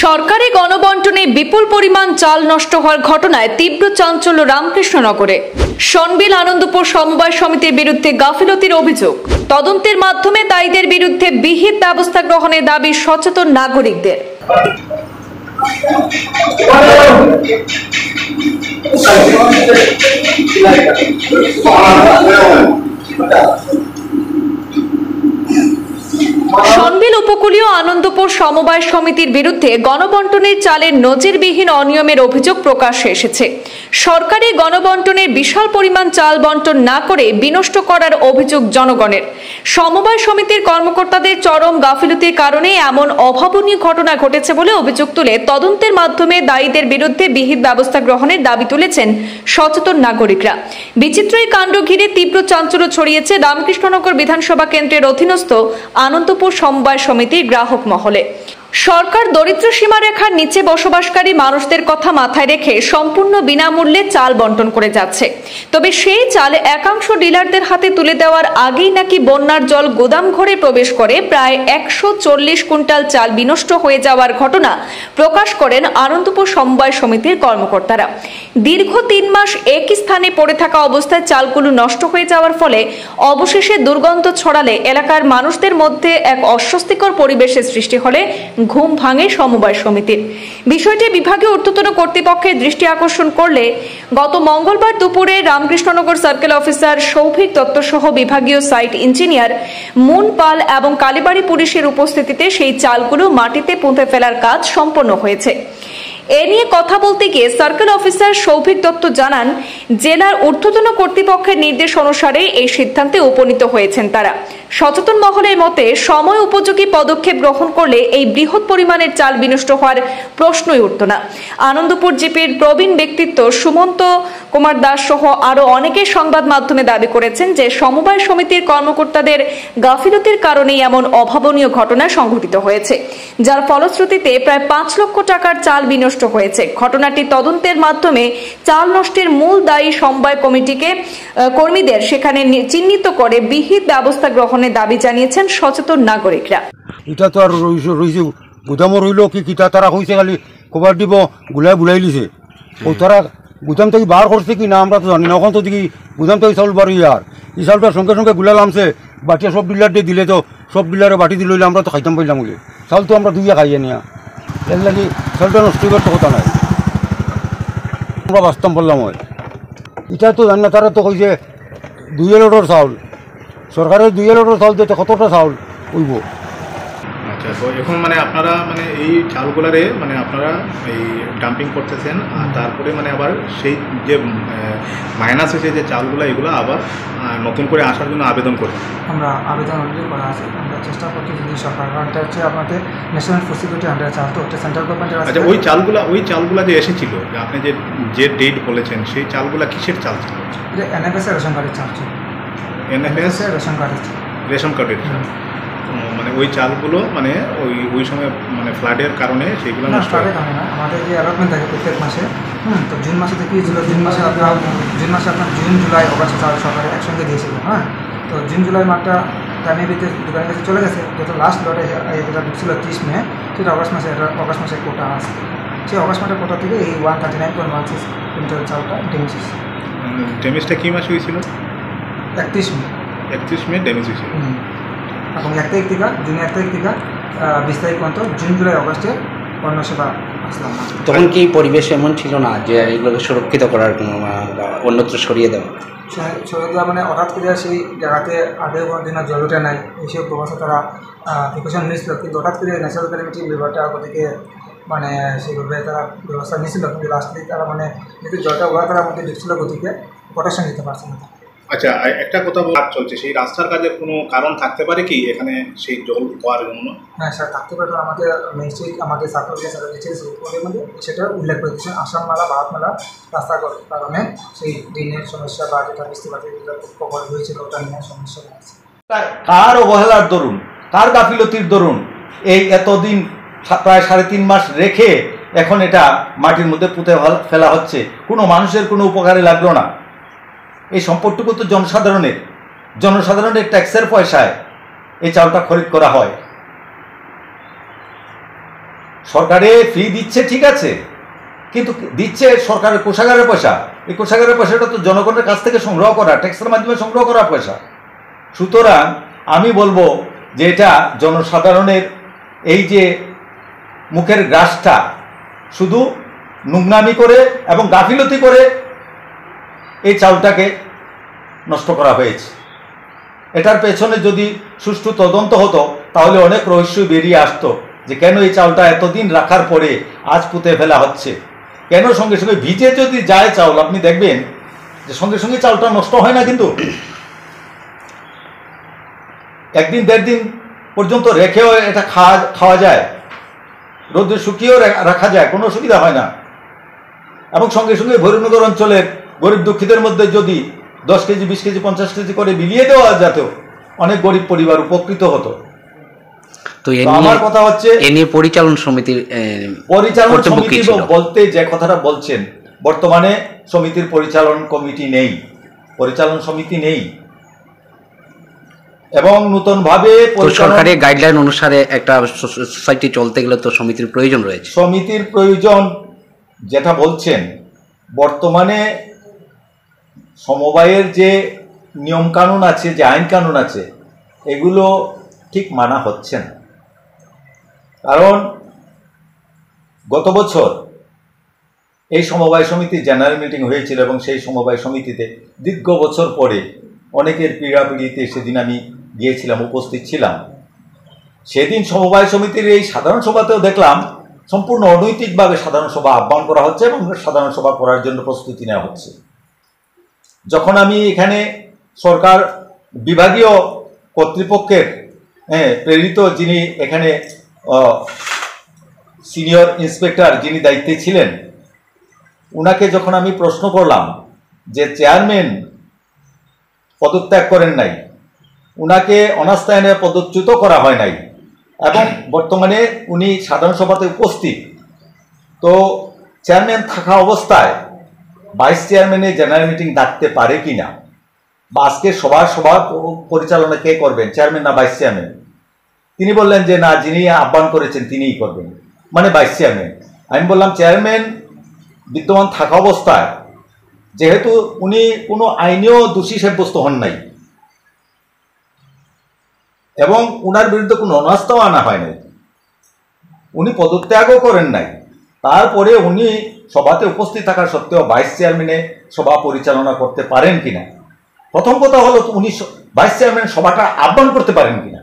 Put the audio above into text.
সরকারি গণবন্টনে বিপুল পরিমাণ চাল নষ্ট হওয়ার ঘটনায় তীব্র চাঞ্চল্য রামকৃষ্ণনগরে। সনবিল আনন্দপুর সমবায় সমিতির বিরুদ্ধে গাফিলতির অভিযোগ। তদন্তের মাধ্যমে দায়ীদের বিরুদ্ধে বিহিত ব্যবস্থা গ্রহণের দাবি সচেতন নাগরিকদের। সনবিল উপকূলীয় আনন্দপুর সমবায় সমিতির বিরুদ্ধে গণবন্টনের চালের নজিরবিহীন অনিয়মের অভিযোগ প্রকাশ্যে এসেছে। সরকারি গণবন্টনের বিশাল পরিমাণ চাল বন্টন না করে বিনষ্ট করার অভিযোগ জনগণের। সমবায় সমিতির কর্মকর্তাদের চরম গাফিলতির কারণে এমন অভাবনীয় ঘটনা ঘটেছে বলে অভিযোগ তুলে তদন্তের মাধ্যমে দায়ীদের বিরুদ্ধে বিহিত ব্যবস্থা গ্রহণের দাবি তুলেছেন সচেতন নাগরিকরা। বিচিত্র এই কাণ্ড ঘিরে তীব্র চাঞ্চল্য ছড়িয়েছে রামকৃষ্ণনগর বিধানসভা কেন্দ্রের অধীনস্থ আনন্দপুর সমবায় সমিতির গ্রাহক মহলে। সরকার দরিদ্র সীমারেখার নিচে বসবাসকারী মানুষদের কথা মাথায় রেখে সম্পূর্ণ বিনামূল্যে চাল বন্টন করে যাচ্ছে। তবে সেই চাল একাংশ ডিলারদের হাতে তুলে দেওয়ার আগেই নাকি বন্যার জল গোদাম ঘরে প্রবেশ করে প্রায় 140 কুইন্টাল চাল বিনষ্ট হয়ে যাওয়ার ঘটনা প্রকাশ করেন আনন্দপুর সমবায় সমিতির কর্মকর্তারা। দীর্ঘ 3 মাস একই স্থানে পড়ে থাকা অবস্থায় চালগুলো নষ্ট হয়ে যাওয়ার ফলে অবশেষে দুর্গন্ধ ছড়ালে এলাকার মানুষদের মধ্যে এক অস্বস্তিকর পরিবেশের সৃষ্টি হলে ঘুম ভাঙে সমবায় সমিতির। বিষয়টি বিভাগীয় ঊর্ধ্বতন কর্তৃপক্ষের দৃষ্টি আকর্ষণ করলে গত মঙ্গলবার দুপুরে রামকৃষ্ণনগর সার্কেল অফিসার সৌভিক দত্ত সহ বিভাগীয় সাইট ইঞ্জিনিয়ার মুন পাল এবং কালীবাড়ি পুলিশের উপস্থিতিতে সেই চালগুলো মাটিতে পুঁতে ফেলার কাজ সম্পন্ন হয়েছে। এ নিয়ে কথা বলতে গিয়ে সার্কেল অফিসার সৌভিক দত্ত জানান, জেলার ঊর্ধ্বতন কর্তৃপক্ষের নির্দেশ অনুসারে এই সিদ্ধান্তে উপনীত হয়েছেন তারা। সচেতন মহলের মতে সময় উপযোগী পদক্ষেপ গ্রহণ করলে এই বৃহৎ পরিমাণের চাল বিনষ্ট হওয়ার প্রশ্নই উঠত না। আনন্দপুর জিপির প্রবীণ ব্যক্তিত্ব সুমন্ত কুমার দাস সহ আরো অনেকে সংবাদ মাধ্যমে দাবি করেছেন যে সমবায় সমিতির কর্মকর্তাদের গাফিলতির কারণেই এমন অভাবনীয় ঘটনা সংঘটিত হয়েছে, যার ফলশ্রুতিতে প্রায় 5 লক্ষ টাকার চাল বিনষ্ট হয়েছে। ঘটনাটি তদন্তের মাধ্যমে চাল নষ্টের মূল দায়ী সমবায় কর্মীদের সেখানে চিহ্নিত করে বিহিত ব্যবস্থা গ্রহণের দাবি জানিয়েছেন সচেতন নাগরিকরা। এটা তো আর রইছে গুদামও রইল কি তারা কইছে খালি খবর দিব বুলাই লিছে ও তারা গুদাম থেকে বার করছে কি না আমরা তো জানি না। ওখান তো দেখি গুদাম থেকে চাউল বার ইয়ার এই চাউলটার সঙ্গে সঙ্গে গুলা নামছে বাটিয়া সব ডিলার দিয়ে দিলে তো সব ডিলারে বাটি দিলে আমরা তো খাইতাম পাইলাম বলে চাউল তো আমরা দুইয়া খাইয়া নিয়া এর লাগে চাউলটা নষ্ট করতে কথা নাই। আমরা বাস্তব বললাম হয় এটা তো জানি না। তারা তো কইছে 2 লোডের চাউল, সরকারের 2 লোডের চাউল দিতে কতটা চাউল উইব। আচ্ছা, তো এখন মানে আপনারা মানে এই চালগুলারে মানে আপনারা এই ডাম্পিং করতেছেন আর তারপরে মানে আবার সেই যে মাইনাস হয়েছে যে চালগুলা এগুলো আবার নতুন করে আসার জন্য আবেদন করবেন। আমরা আবেদন অলরেডি করা আছে। আমরা চেষ্টা করছি যদি সরকার কারণটা হচ্ছে আমাদের ন্যাশনাল ফুড সিকিউরিটি আন্ডারে চাল তো ওটা সেন্ট্রাল গভর্নমেন্টের আছে। আচ্ছা, ওই চালগুলা যে এসেছিল যে আপনি যে ডেট বলেছেন সেই চালগুলা কিসের চাল ছিল? এটা এনএফএস রেশন কার্ডের চাল ছিল। এনএফএস রেশন কার্ডের চাল, রেশন কার্ডের চাল। মানে ওই চালগুলো মানে ওই সময় মানে ফ্লাডের কারণে সেইগুলো নষ্ট হয় না। আমাদের যে অ্যালটমেন্ট থাকে প্রত্যেক মাসে, তো জুন মাসে থেকে জুন মাসে আপনার জুন জুলাই অগাস্ট চাল সরকার একসঙ্গে দিয়েছিল। হ্যাঁ, তো জুন জুলাই মাসটা টাইমের ভিতরে দোকানের কাছে চলে গেছে। যত লাস্ট লটে যেটা ঢুকছিল 30 মে, সেটা অগাস্ট মাসে কোটা আছে। সেই অগাস্ট মাসের কোটা থেকে এই 139.16 কুইন্টাল চালটা ড্যামেজ হয়েছে। ড্যামেজটা কী মাসে হয়েছিল? 31 মে ড্যামেজ হয়েছিল। এবং 1 তারিখ থেকে জুন 1 তারিখ থেকে 20 তারিখ পর্যন্ত জুন জুলাই অগাস্টে পণ্য সেবা আসলাম না। তখন কি পরিবেশ এমন ছিল না যে এগুলোকে সুরক্ষিত করার কোনো অন্যত্র সরিয়ে দেওয়া মানে হঠাৎ করে সেই জায়গাতে আগে কোনো দিনের জল ওঠে নাই, এইসব ব্যবস্থা তারা প্রিকশন নিয়েছিল। কিন্তু হঠাৎ করে ন্যাচারাল ক্যালামিটি বিভাগটা ওদিকে মানে সেইভাবে তারা ব্যবস্থা নিয়েছিল, কিন্তু লাস্টে তারা মানে যেহেতু জলটা ওরা তারা মধ্যে ঢুকছিল গতিকে প্রোটেকশন দিতে পারছে না। আচ্ছা, একটা কথা কাজ চলছে, সেই রাস্তার কাজের কোনো কারণ থাকতে পারে কি এখানে সেই জল পাওয়ার জন্য? হ্যাঁ স্যার, থাকতে পারে। আমাদের নিশ্চয়ই আমাদের সার্কেল যে স্যার রিপোর্টের মধ্যে সেটা উল্লেখ করে দিচ্ছেন। আসামমালা ভারতমালা রাস্তার কারণে সেই দিনের সমস্যা বা যেটা বৃষ্টিপাতের প্রবল হয়েছিল ওটা নিয়ে সমস্যা হয়েছে। কার অবহেলার দরুন, কার গাফিলতির দরুন এই এতদিন প্রায় 3.5 মাস রেখে এখন এটা মাটির মধ্যে পুঁতে ফেলা হচ্ছে, কোনো মানুষের কোনো উপকারে লাগলো না। এই সম্পদটুকু তো জনসাধারণের ট্যাক্সের পয়সায় এই চালটা খরিদ করা হয়। সরকারে ফ্রি দিচ্ছে ঠিক আছে, কিন্তু দিচ্ছে সরকারের কোষাগারের পয়সা। এই কোষাগারের পয়সাটা তো জনগণের কাছ থেকে সংগ্রহ করা, ট্যাক্সের মাধ্যমে সংগ্রহ করা পয়সা। সুতরাং আমি বলবো যে এটা জনসাধারণের এই যে মুখের গ্রাসটা শুধু নোংরামি করে এবং গাফিলতি করে এই চাউলটাকে নষ্ট করা হয়েছে। এটার পেছনে যদি সুষ্ঠু তদন্ত হতো তাহলে অনেক রহস্য বেরিয়ে আসতো, যে কেন এই চাউলটা এতদিন রাখার পরে আজ পুঁতে ফেলা হচ্ছে, কেন সঙ্গে সঙ্গে ভিজে যদি যায় চাউল, আপনি দেখবেন যে সঙ্গে সঙ্গে চাউলটা নষ্ট হয় না, কিন্তু একদিন দেড় দিন পর্যন্ত রেখেও এটা খাওয়া যায়, রোদে শুকিয়েও রাখা যায়, কোনো অসুবিধা হয় না। এবং সঙ্গে সঙ্গে ভৈরবনগর অঞ্চলের গরিব দুঃখীদের মধ্যে যদি 10 কেজি 20 কেজি 50 কেজি করে বিলিয়ে দেওয়া যেত, অনেক গরিব পরিবার উপকৃত হতো। তো আমার কথা হচ্ছে এ নিয়ে পরিচালন সমিতি বলতে যে কথাটা বলছেন, বর্তমানে সমিতির পরিচালন কমিটি নেই, পরিচালন সমিতি নেই, এবং নতুনভাবে সরকারি গাইডলাইন অনুসারে একটা সোসাইটি চলতে গেলে তো সমিতির প্রয়োজন রয়েছে। সমিতির প্রয়োজন যেটা বলছেন, বর্তমানে সমবায়ের যে নিয়ম কানুন আছে, যে আইন কানুন আছে, এগুলো ঠিক মানা হচ্ছে না। কারণ গত বছর এই সমবায় সমিতির জেনারেল মিটিং হয়েছিল এবং সেই সমবায় সমিতিতে দীর্ঘ বছর পরে অনেকের পীড়াপিড়িতে সেদিন আমি গিয়েছিলাম, উপস্থিত ছিলাম। সেদিন সমবায় সমিতির এই সাধারণ সভাতেও দেখলাম সম্পূর্ণ অনৈতিকভাবে সাধারণ সভা আহ্বান করা হচ্ছে এবং সাধারণ সভা করার জন্য প্রস্তুতি নেওয়া হচ্ছে। যখন আমি এখানে সরকার বিভাগীয় কর্তৃপক্ষের প্রেরিত যিনি এখানে সিনিয়র ইন্সপেক্টর যিনি দায়িত্বে ছিলেন, উনাকে যখন আমি প্রশ্ন করলাম যে চেয়ারম্যান পদত্যাগ করেন নাই, উনাকে অনাস্থায়নে পদচ্যুত করা হয় নাই, এবং বর্তমানে উনি সাধারণ সভাতে উপস্থিত, তো চেয়ারম্যান থাকা অবস্থায় ভাইস চেয়ারম্যানে জেনারেল মিটিং ডাকতে পারে কিনা, বা আজকে সভা পরিচালনা কে করবেন, চেয়ারম্যান না ভাইস চেয়ারম্যান? তিনি বললেন যে না, যিনি আহ্বান করেছেন তিনিই করবেন, মানে ভাইস চেয়ারম্যান। আমি বললাম চেয়ারম্যান বিদ্যমান থাকা অবস্থায়, যেহেতু উনি কোনো আইনেও দোষী সাব্যস্ত হন নাই এবং উনার বিরুদ্ধে কোনো অনাস্থাও আনা হয় নাই, উনি পদত্যাগও করেন নাই, তারপরে উনি সভাতে উপস্থিত থাকার সত্ত্বেও ভাইস চেয়ারম্যানে সভা পরিচালনা করতে পারেন কিনা? প্রথম কথা হলো উনি ভাইস চেয়ারম্যান সভাটা আহ্বান করতে পারেন কিনা।